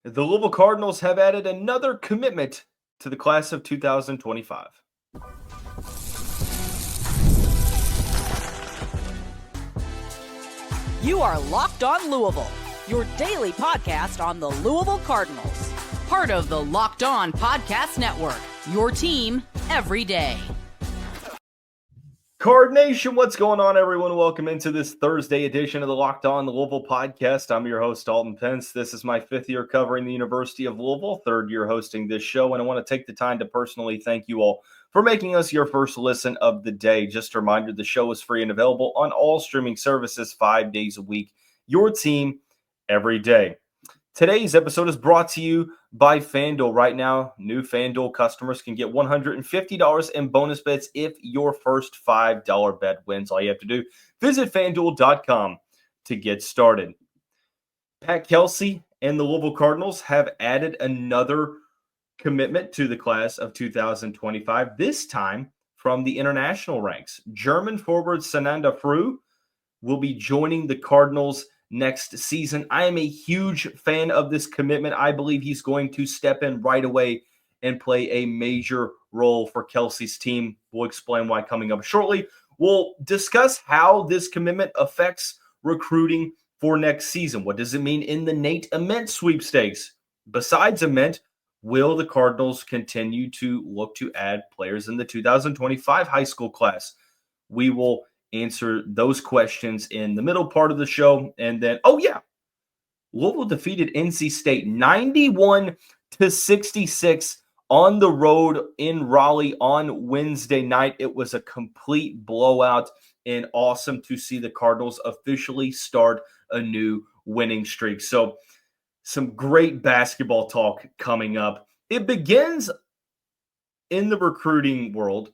The Louisville Cardinals have added another commitment to the class of 2025. You are Locked On Louisville, your daily podcast on the Louisville Cardinals. Part of the Locked On Podcast Network, your team every day. Card Nation, what's going on, everyone? Welcome into this Thursday edition of the Locked On Louisville podcast. I'm your host, Dalton Pence. This is my fifth year covering the University of Louisville, third year hosting this show, and I want to take the time to personally thank you all for making us your first listen of the day. Just a reminder, the show is free and available on all streaming services 5 days a week. Your team every day. Today's episode is brought to you by FanDuel. Right now, new FanDuel customers can get $150 in bonus bets if your first $5 bet wins. All you have to do, visit FanDuel.com to get started. Pat Kelsey and the Louisville Cardinals have added another commitment to the class of 2025, this time from the international ranks. German forward Sananda Fru will be joining the Cardinals next season. I am a huge fan of this commitment. I believe he's going to step in right away and play a major role for Kelsey's team. We'll explain why coming up shortly. We'll discuss how this commitment affects recruiting for next season. What does it mean in the Nate Ament sweepstakes? Besides Ament, will the Cardinals continue to look to add players in the 2025 high school class? We will answer those questions in the middle part of the show. And then, Louisville defeated NC State 91-66 on the road in Raleigh on Wednesday night. It was a complete blowout and awesome to see the Cardinals officially start a new winning streak. So some great basketball talk coming up. It begins in the recruiting world.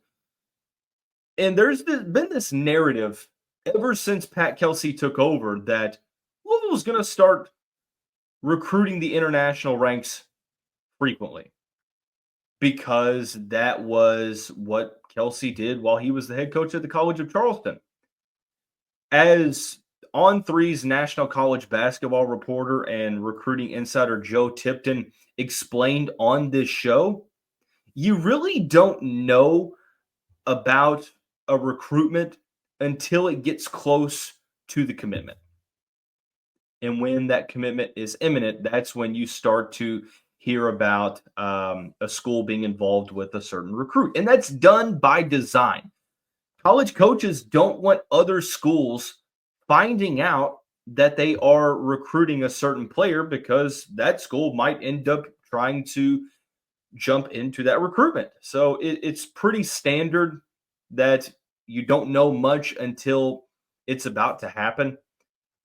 And there's been this narrative ever since Pat Kelsey took over that Louisville's going to start recruiting the international ranks frequently because that was what Kelsey did while he was the head coach at the College of Charleston. As On Three's national college basketball reporter and recruiting insider Joe Tipton explained on this show, you really don't know about a recruitment until it gets close to the commitment. And when that commitment is imminent, that's when you start to hear about a school being involved with a certain recruit. And that's done by design. College coaches don't want other schools finding out that they are recruiting a certain player because that school might end up trying to jump into that recruitment. So it's pretty standard that you don't know much until it's about to happen.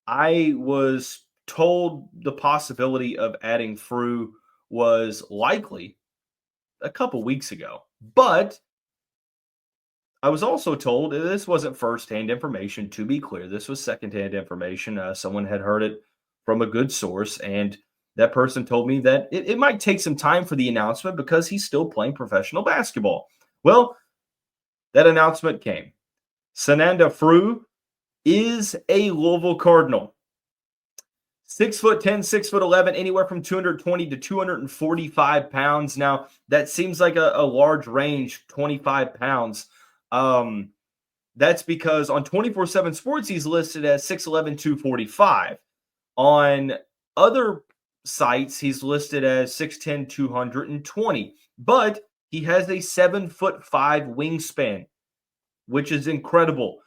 I was told the possibility of adding Fru was likely a couple weeks ago, but I was also told this wasn't firsthand information. To be clear, this was secondhand information. Someone had heard it from a good source, and that person told me that it might take some time for the announcement because he's still playing professional basketball. Well, that announcement came. Sananda Fru is a Louisville Cardinal. 6'10", 6'11", anywhere from 220 to 245 pounds. Now, that seems like a large range, 25 pounds. That's because on 24/7 Sports, he's listed as 6'11", 245. On other sites, he's listed as 6'10", 220. But he has a 7'5" wingspan, which is incredible.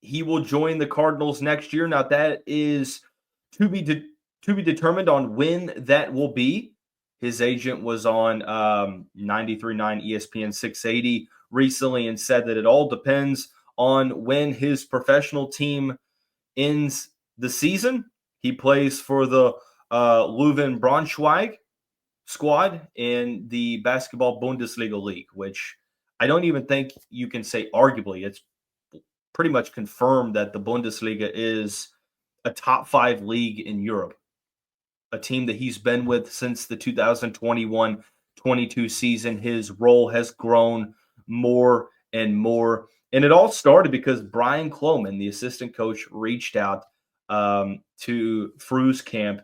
He will join the Cardinals next year. Now, that is to be determined on when that will be. His agent was on 93.9 ESPN 680 recently and said that it all depends on when his professional team ends the season. He plays for the Louisville Braunschweig squad in the Basketball Bundesliga League, which I don't even think you can say arguably. It's pretty much confirmed that the Bundesliga is a top 5 league in Europe, a team that he's been with since the 2021-22 season. His role has grown more and more. And it all started because Brian Cloman, the assistant coach, reached out to Fru's camp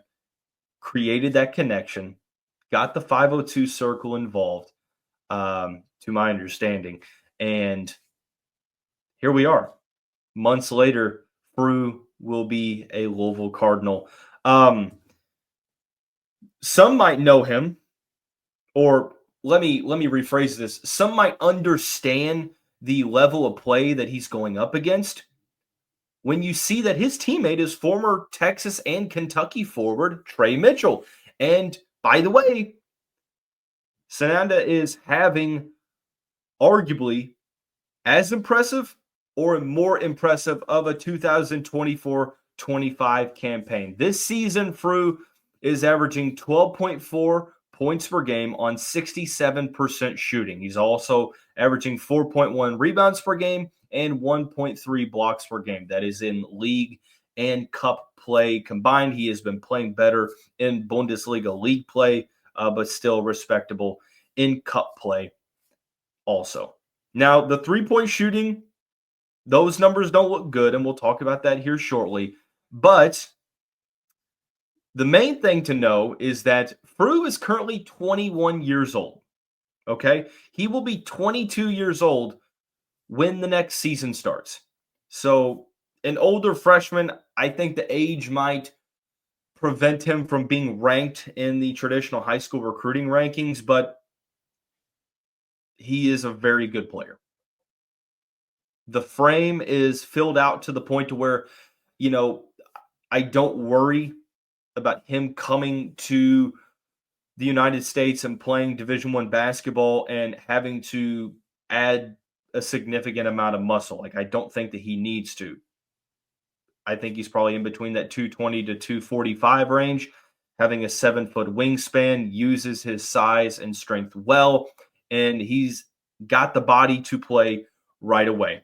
created that connection, got the 502 circle involved, to my understanding. And here we are. Months later, Fru will be a Louisville Cardinal. Some might know him, or let me rephrase this. Some might understand the level of play that he's going up against when you see that his teammate is former Texas and Kentucky forward Trey Mitchell. And by the way, Sananda is having arguably as impressive or more impressive of a 2024-25 campaign. This season, Fru is averaging 12.4 points per game on 67% shooting. He's also averaging 4.1 rebounds per game and 1.3 blocks per game. That is in league and cup play combined. He has been playing better in Bundesliga league play, but still respectable in cup play also. Now, the three-point shooting, those numbers don't look good, and we'll talk about that here shortly. But the main thing to know is that Fru is currently 21 years old, okay? He will be 22 years old when the next season starts. So an older freshman, I think the age might prevent him from being ranked in the traditional high school recruiting rankings, but he is a very good player. The frame is filled out to the point to where, I don't worry about him coming to the United States and playing Division I basketball and having to add a significant amount of muscle. Like, I don't think that he needs to. I think he's probably in between that 220 to 245 range. Having a 7-foot wingspan, uses his size and strength well, and he's got the body to play right away.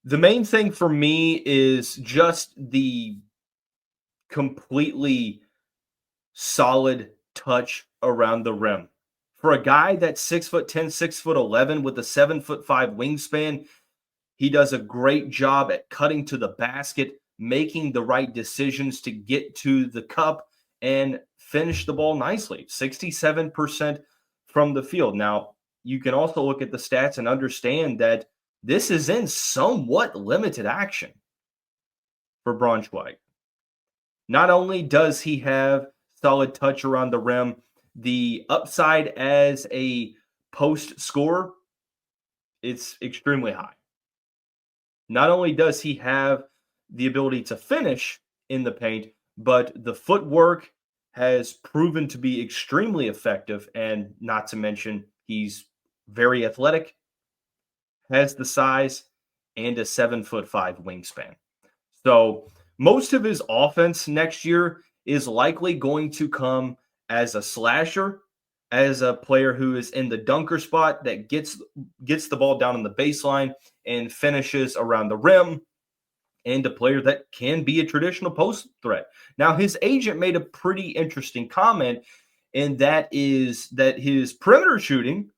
The main thing for me is just the completely solid touch around the rim. For a guy that's 6'10", 6'11" with a 7'5" wingspan, he does a great job at cutting to the basket, making the right decisions to get to the cup and finish the ball nicely. 67% from the field. Now, you can also look at the stats and understand that this is in somewhat limited action for Braunschweig. Not only does he have solid touch around the rim, the upside as a post scorer, it's extremely high. Not only does he have the ability to finish in the paint, but the footwork has proven to be extremely effective, and not to mention he's very athletic, has the size, and a 7'5" wingspan. So most of his offense next year is likely going to come as a slasher, as a player who is in the dunker spot that gets the ball down on the baseline and finishes around the rim, and a player that can be a traditional post threat. Now, his agent made a pretty interesting comment, and that is that his perimeter shooting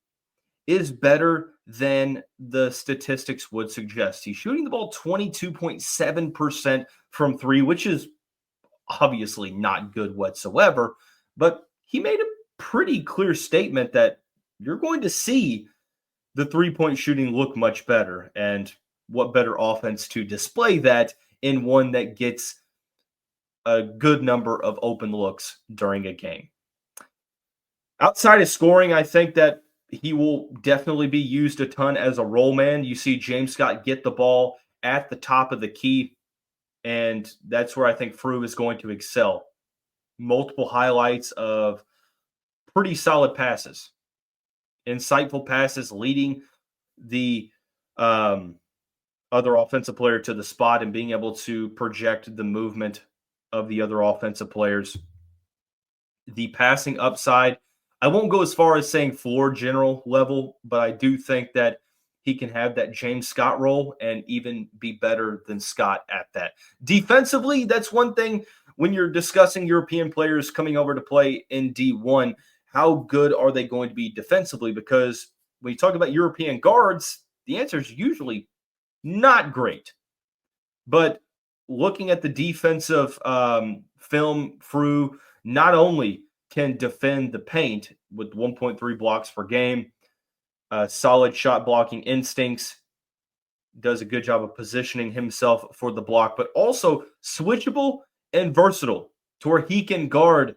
is better than the statistics would suggest. He's shooting the ball 22.7% from three, which is obviously not good whatsoever, but he made a pretty clear statement that you're going to see the three-point shooting look much better, and what better offense to display that in one that gets a good number of open looks during a game. Outside of scoring, I think that he will definitely be used a ton as a roll man. You see James Scott get the ball at the top of the key, and that's where I think Fru is going to excel. Multiple highlights of pretty solid passes, insightful passes, leading the other offensive player to the spot and being able to project the movement of the other offensive players. The passing upside, I won't go as far as saying floor general level, but I do think that he can have that James Scott role and even be better than Scott at that. Defensively, that's one thing when you're discussing European players coming over to play in D1, how good are they going to be defensively? Because when you talk about European guards, the answer is usually not great. But looking at the defensive film, Fru not only can defend the paint with 1.3 blocks per game, solid shot blocking instincts, does a good job of positioning himself for the block, but also switchable and versatile to where he can guard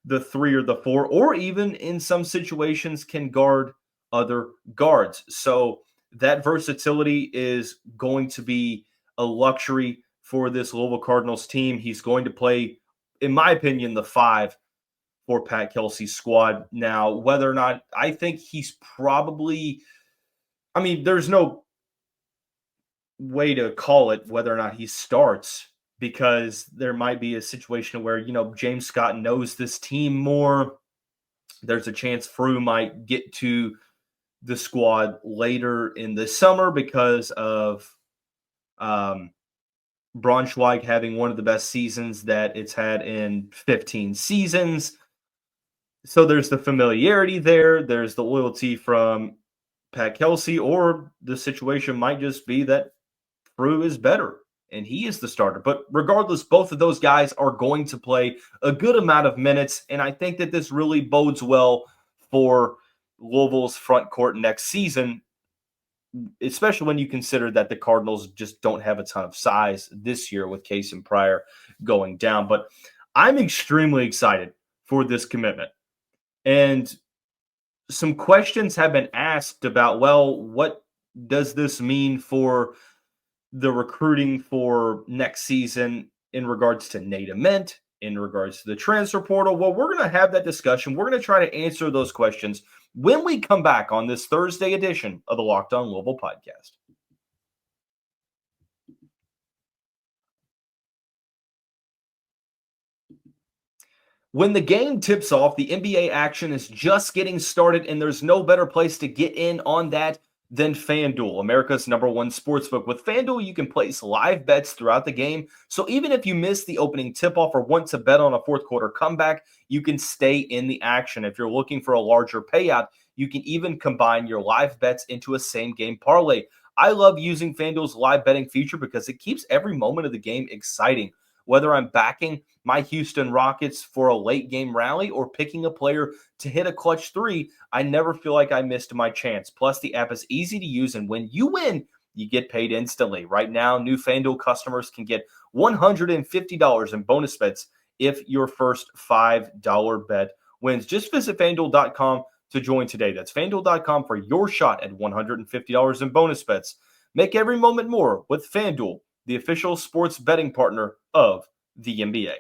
the 3 or the 4, or even in some situations can guard other guards. So that versatility is going to be a luxury for this Louisville Cardinals team. He's going to play, in my opinion, the 5 for Pat Kelsey's squad. Now, whether or not, I think he's probably, there's no way to call it whether or not he starts, because there might be a situation where, James Scott knows this team more. There's a chance Fru might get to the squad later in the summer because of Braunschweig having one of the best seasons that it's had in 15 seasons. So there's the familiarity there. There's the loyalty from Pat Kelsey, or the situation might just be that Fru is better and he is the starter. But regardless, both of those guys are going to play a good amount of minutes, and I think that this really bodes well for Louisville's front court next season, especially when you consider that the Cardinals just don't have a ton of size this year with Case and Pryor going down. But I'm extremely excited for this commitment. And some questions have been asked about, well, what does this mean for the recruiting for next season in regards to Nate Ament, in regards to the transfer portal? Well, we're going to have that discussion. We're going to try to answer those questions when we come back on this Thursday edition of the Locked On Louisville podcast. When the game tips off, the NBA action is just getting started, and there's no better place to get in on that than FanDuel, America's #1 sportsbook. With FanDuel, you can place live bets throughout the game, so even if you miss the opening tip-off or want to bet on a fourth quarter comeback, you can stay in the action. If you're looking for a larger payout, you can even combine your live bets into a same-game parlay. I love using FanDuel's live betting feature because it keeps every moment of the game exciting. Whether I'm backing my Houston Rockets for a late game rally or picking a player to hit a clutch 3, I never feel like I missed my chance. Plus, the app is easy to use, and when you win, you get paid instantly. Right now, new FanDuel customers can get $150 in bonus bets if your first $5 bet wins. Just visit FanDuel.com to join today. That's FanDuel.com for your shot at $150 in bonus bets. Make every moment more with FanDuel, the official sports betting partner of the NBA.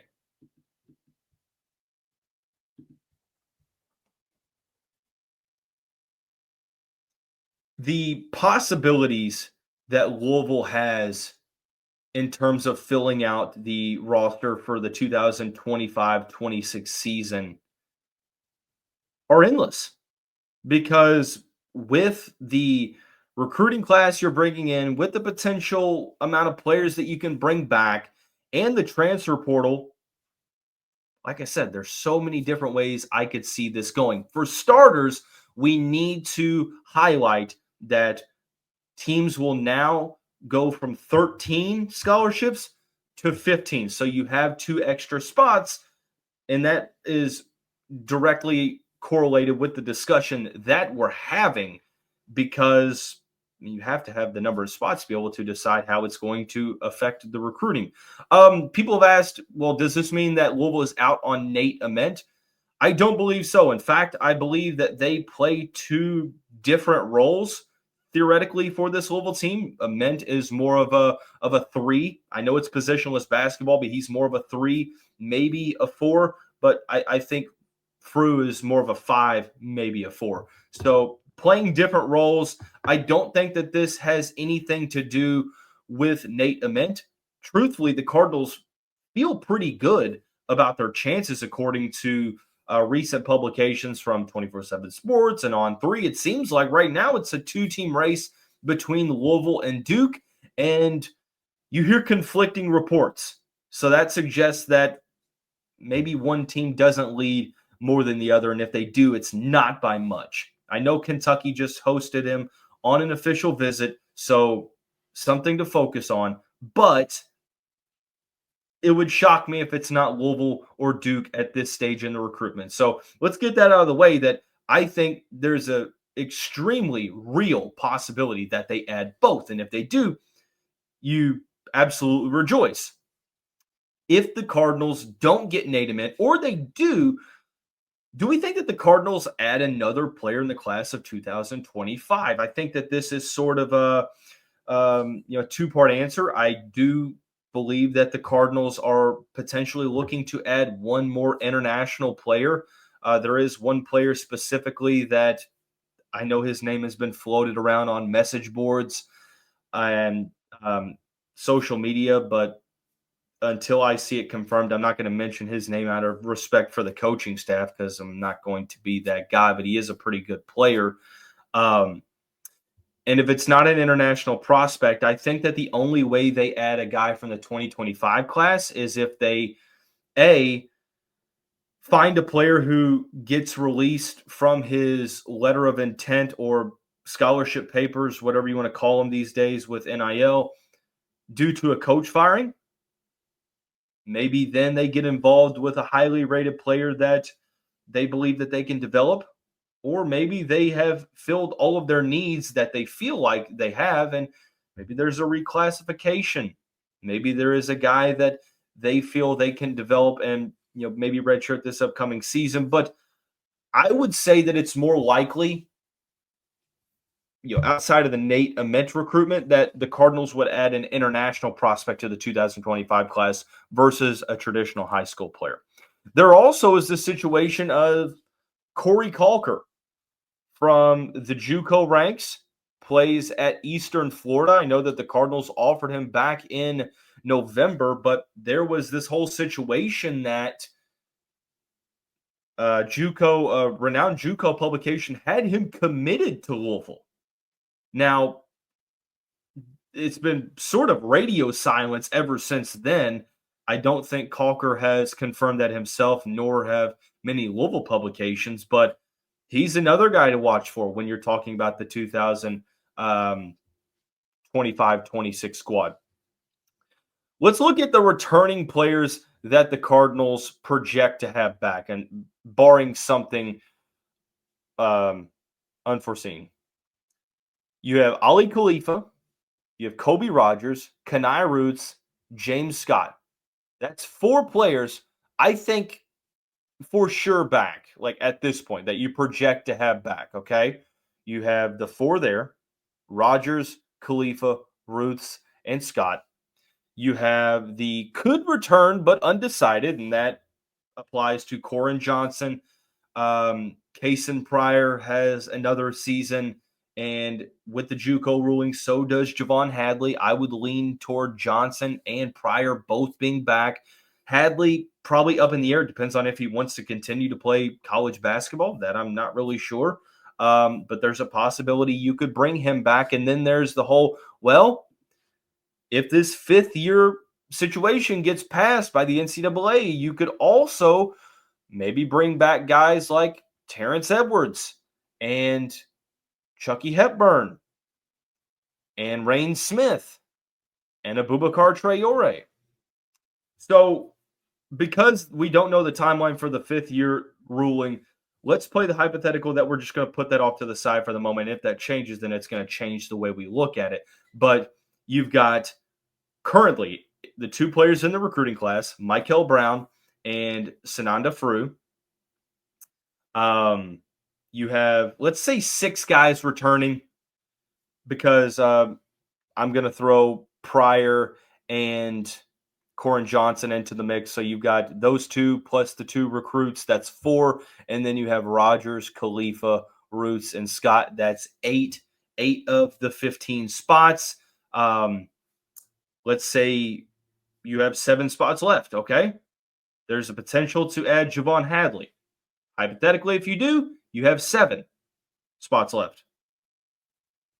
The possibilities that Louisville has in terms of filling out the roster for the 2025-26 season are endless, because with the recruiting class you're bringing in, with the potential amount of players that you can bring back, and the transfer portal, like I said, there's so many different ways I could see this going. For starters, we need to highlight that teams will now go from 13 scholarships to 15. So you have 2 extra spots, and that is directly correlated with the discussion that we're having, because you have to have the number of spots to be able to decide how it's going to affect the recruiting. People have asked, well, does this mean that Louisville is out on Nate Ament? I don't believe so. In fact, I believe that they play 2 different roles theoretically for this Louisville team. Ament is more of a 3. I know it's positionless basketball, but he's more of a 3, maybe a 4. But I think Fru is more of a 5, maybe a 4. So playing different roles. I don't think that this has anything to do with Nate Ament. Truthfully, the Cardinals feel pretty good about their chances, according to recent publications from 24/7 Sports and On3. It seems like right now it's a 2-team race between Louisville and Duke, and you hear conflicting reports. So that suggests that maybe one team doesn't lead more than the other, and if they do, it's not by much. I know Kentucky just hosted him on an official visit, so something to focus on. But it would shock me if it's not Louisville or Duke at this stage in the recruitment. So let's get that out of the way, that I think there's a extremely real possibility that they add both. And if they do, you absolutely rejoice. If the Cardinals don't get Nate Ament, or they do we think that the Cardinals add another player in the class of 2025? I think that this is sort of a two-part answer. I do believe that the Cardinals are potentially looking to add one more international player. There is one player specifically that I know his name has been floated around on message boards and social media, but until I see it confirmed, I'm not going to mention his name out of respect for the coaching staff, because I'm not going to be that guy, but he is a pretty good player. And if it's not an international prospect, I think that the only way they add a guy from the 2025 class is if they, find a player who gets released from his letter of intent or scholarship papers, whatever you want to call them these days with NIL, due to a coach firing. Maybe then they get involved with a highly rated player that they believe that they can develop, or maybe they have filled all of their needs that they feel like they have, and maybe there's a reclassification. Maybe there is a guy that they feel they can develop and maybe redshirt this upcoming season. But I would say that it's more likely, outside of the Nate Ament recruitment, that the Cardinals would add an international prospect to the 2025 class versus a traditional high school player. There also is the situation of Corey Calker from the JUCO ranks, plays at Eastern Florida. I know that the Cardinals offered him back in November, but there was this whole situation that renowned JUCO publication had him committed to Louisville. Now, it's been sort of radio silence ever since then. I don't think Calker has confirmed that himself, nor have many Louisville publications, but he's another guy to watch for when you're talking about the 2025-26 squad. Let's look at the returning players that the Cardinals project to have back, and barring something unforeseen. You have Ali Khalifa, you have Kobe Rogers, Kenai Roots, James Scott. That's 4 players, I think, for sure back, like at this point, that you project to have back, okay? You have the 4 there, Rogers, Khalifa, Roots, and Scott. You have the could return but undecided, and that applies to Corin Johnson. Kason Pryor has another season, and with the JUCO ruling, so does Javon Hadley. I would lean toward Johnson and Pryor both being back. Hadley probably up in the air. It depends on if he wants to continue to play college basketball. That I'm not really sure. But there's a possibility you could bring him back. And then there's the whole, if this 5th-year situation gets passed by the NCAA, you could also maybe bring back guys like Terrence Edwards and Chucky Hepburn and Reyne Smith and Abubakar Traore. So because we don't know the timeline for the 5th-year ruling, let's play the hypothetical that we're just going to put that off to the side for the moment. If that changes, then it's going to change the way we look at it. But you've got currently the 2 players in the recruiting class, Michael Brown and Sananda Fru. You have, let's say, 6 guys returning, because I'm going to throw Pryor and Corin Johnson into the mix. So you've got those 2 plus the 2 recruits. That's 4. And then you have Rogers, Khalifa, Roots, and Scott. That's 8 of the 15 spots. Let's say you have 7 spots left, okay? There's a potential to add Javon Hadley. Hypothetically, if you do, you have 7 spots left.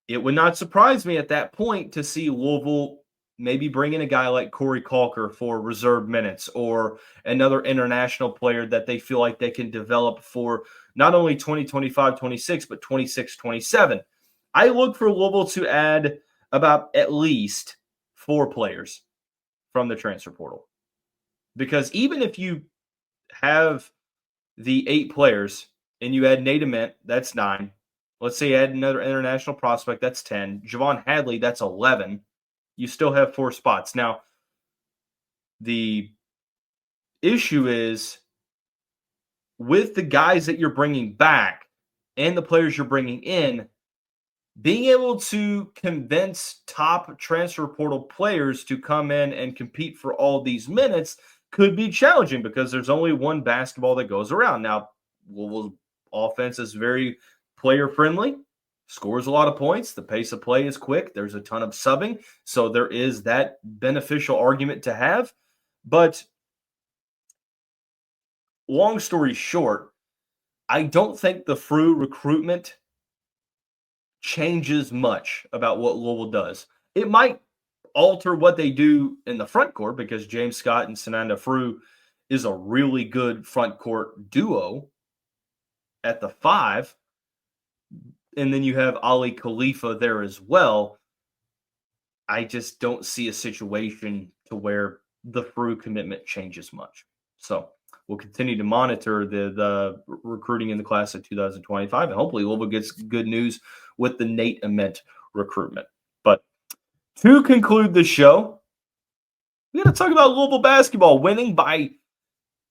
It would not surprise me at that point to see Louisville maybe bring in a guy like Corey Calker for reserve minutes, or another international player that they feel like they can develop for not only 2025-26, but 26-27. I look for Louisville to add about at least 4 players from the transfer portal. Because even if you have the 8 players and you add Nate Ament, that's 9. Let's say you add another international prospect, that's 10. Javon Hadley, that's 11. You still have 4 spots. Now, the issue is with the guys that you're bringing back and the players you're bringing in, being able to convince top transfer portal players to come in and compete for all these minutes could be challenging because there's only one basketball that goes around. Now, Louisville's offense is very player friendly, scores a lot of points. The pace of play is quick. There's a ton of subbing. So there is that beneficial argument to have. But long story short, I don't think the Fru recruitment changes much about what Louisville does. It might alter what they do in the front court because James Scott and Sananda Fru is a really good front court duo at the 5. And then you have Ali Khalifa there as well. I just don't see a situation to where the Fru commitment changes much. So we'll continue to monitor the recruiting in the class of 2025, and hopefully Louisville gets good news with the Nate Ament recruitment. But to conclude the show, we got to talk about Louisville basketball winning by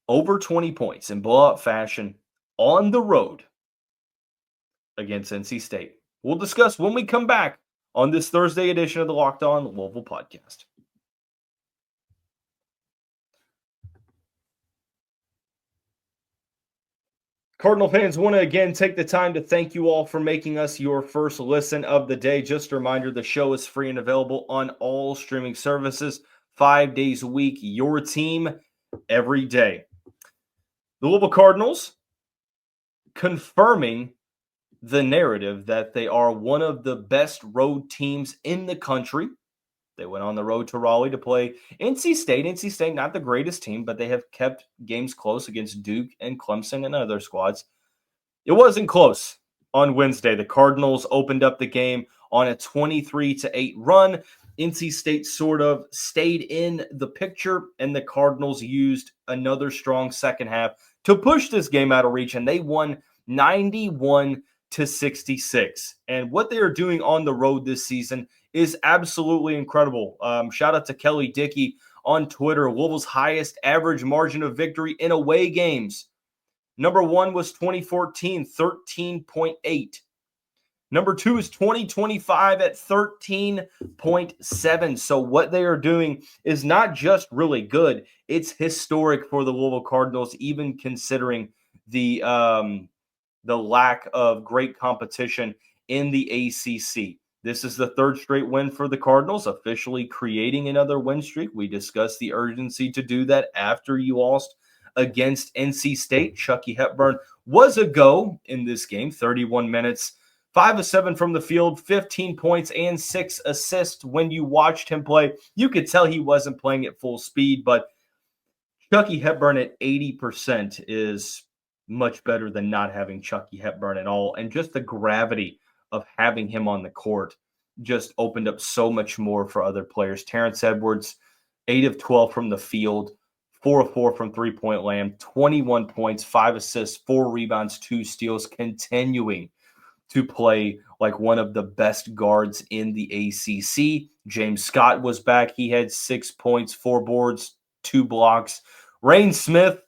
over 20 points in blowout fashion on the road against NC State. We'll discuss when we come back on this Thursday edition of the Locked On Louisville podcast. Cardinal fans, want to again take the time to thank you all for making us your first listen of the day. Just a reminder, the show is free and available on all streaming services 5 days a week. Your team every day. The Louisville Cardinals confirming the narrative that they are one of the best road teams in the country. They went on the road to Raleigh to play NC State. NC State, not the greatest team, but they have kept games close against Duke and Clemson and other squads. It wasn't close on Wednesday. The Cardinals opened up the game on a 23-8 run. NC State sort of stayed in the picture, and the Cardinals used another strong second half to push this game out of reach, and they won 91-66. And what they are doing on the road this season is absolutely incredible. Shout out to Kelly Dickey on Twitter. Louisville's highest average margin of victory in away games. Number 1 was 2014, 13.8. Number 2 is 2025 at 13.7. So what they are doing is not just really good, it's historic for the Louisville Cardinals, even considering the lack of great competition in the ACC. This is the 3rd straight win for the Cardinals, officially creating another win streak. We discussed the urgency to do that after you lost against NC State. Chucky Hepburn was a go in this game, 31 minutes, 5 of 7 from the field, 15 points and 6 assists. When you watched him play, you could tell he wasn't playing at full speed, but Chucky Hepburn at 80% is much better than not having Chucky Hepburn at all. And just the gravity of having him on the court just opened up so much more for other players. Terrence Edwards, 8 of 12 from the field, 4 of 4 from three-point land, 21 points, 5 assists, 4 rebounds, 2 steals, continuing to play like one of the best guards in the ACC. James Scott was back. He had 6 points, 4 boards, 2 blocks. Reyne Smith,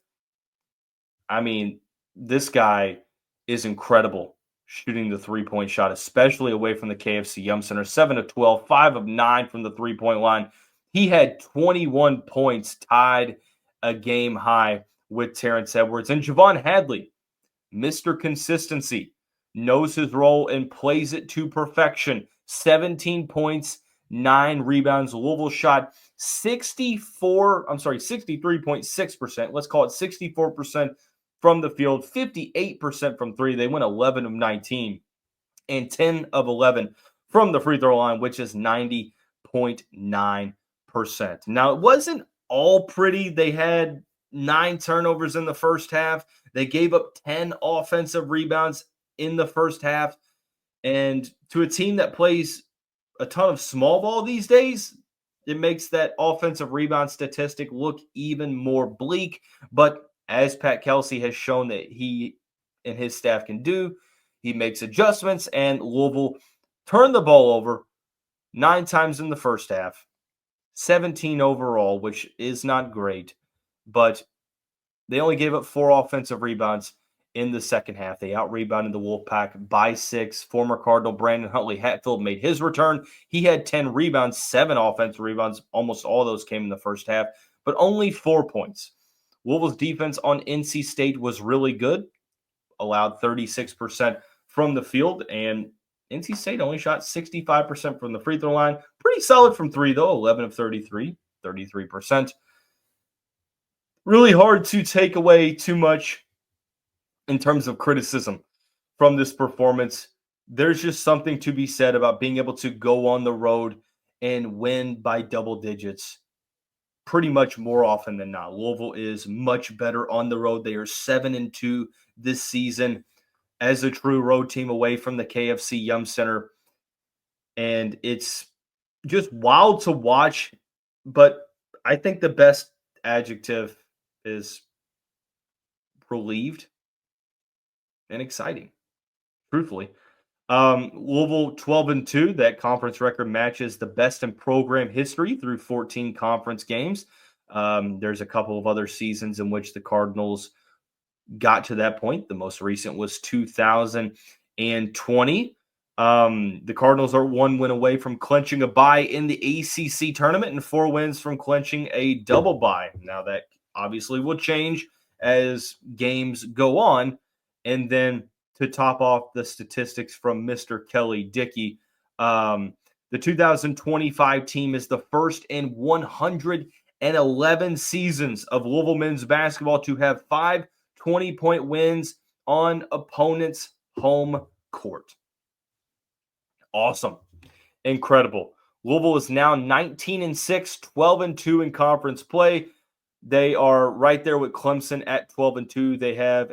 I mean, this guy is incredible shooting the three-point shot, especially away from the KFC Yum Center. 7 of 12, 5 of 9 from the three-point line. He had 21 points, tied a game high with Terrence Edwards. And Javon Hadley, Mr. Consistency, knows his role and plays it to perfection. 17 points, 9 rebounds. Louisville shot 63.6%. Let's call it 64% from the field, 58% from 3. They went 11 of 19 and 10 of 11 from the free throw line, which is 90.9%. Now, it wasn't all pretty. They had 9 turnovers in the first half. They gave up 10 offensive rebounds in the first half. And to a team that plays a ton of small ball these days, it makes that offensive rebound statistic look even more bleak. But as Pat Kelsey has shown that he and his staff can do, he makes adjustments, and Louisville turned the ball over 9 times in the first half, 17 overall, which is not great, but they only gave up 4 offensive rebounds in the second half. They out-rebounded the Wolfpack by 6. Former Cardinal Brandon Huntley-Hatfield made his return. He had 10 rebounds, 7 offensive rebounds. Almost all those came in the first half, but only 4 points. Louisville's defense on NC State was really good, allowed 36% from the field, and NC State only shot 65% from the free throw line. Pretty solid from 3, though, 11 of 33, 33%. Really hard to take away too much in terms of criticism from this performance. There's just something to be said about being able to go on the road and win by double digits pretty much more often than not. Louisville is much better on the road. They are 7-2 this season as a true road team away from the KFC Yum Center. And it's just wild to watch, but I think the best adjective is relieved and exciting, truthfully. Louisville 12-2, that conference record matches the best in program history through 14 conference games. There's a couple of other seasons in which the Cardinals got to that point. The most recent was 2020. The Cardinals are 1 win away from clinching a bye in the ACC tournament and 4 wins from clinching a double bye. Now that obviously will change as games go on. And then to top off the statistics from Mr. Kelly Dickey, the 2025 team is the first in 111 seasons of Louisville men's basketball to have 5 20-point wins on opponents' home court. Awesome. Incredible. Louisville is now 19-6, 12-2 in conference play. They are right there with Clemson at 12-2. They have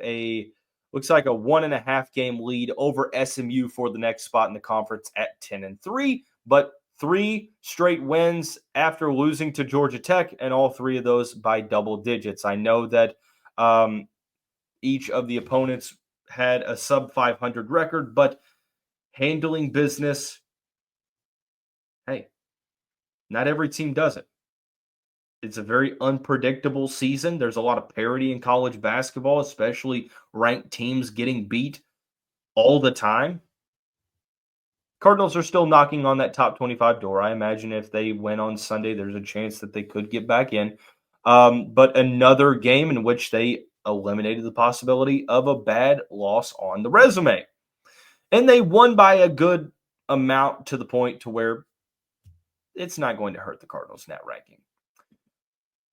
looks like a 1.5 game lead over SMU for the next spot in the conference at 10-3, but 3 straight wins after losing to Georgia Tech, and all 3 of those by double digits. I know that each of the opponents had a sub 500 record, but handling business, hey, not every team does it. It's a very unpredictable season. There's a lot of parity in college basketball, especially ranked teams getting beat all the time. Cardinals are still knocking on that top 25 door. I imagine if they win on Sunday, there's a chance that they could get back in. But another game in which they eliminated the possibility of a bad loss on the resume. And they won by a good amount to the point to where it's not going to hurt the Cardinals' net ranking.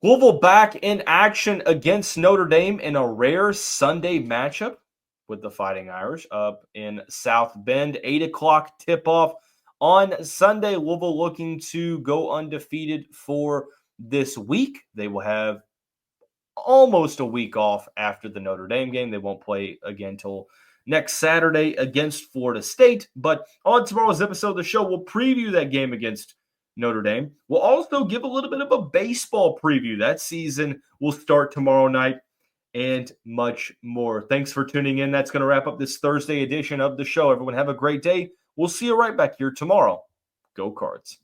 Louisville back in action against Notre Dame in a rare Sunday matchup with the Fighting Irish up in South Bend. 8 o'clock tip-off on Sunday. Louisville looking to go undefeated for this week. They will have almost a week off after the Notre Dame game. They won't play again until next Saturday against Florida State. But on tomorrow's episode of the show, we'll preview that game against Notre Dame. We'll also give a little bit of a baseball preview. That season will start tomorrow night and much more. Thanks for tuning in. That's going to wrap up this Thursday edition of the show. Everyone have a great day. We'll see you right back here tomorrow. Go Cards.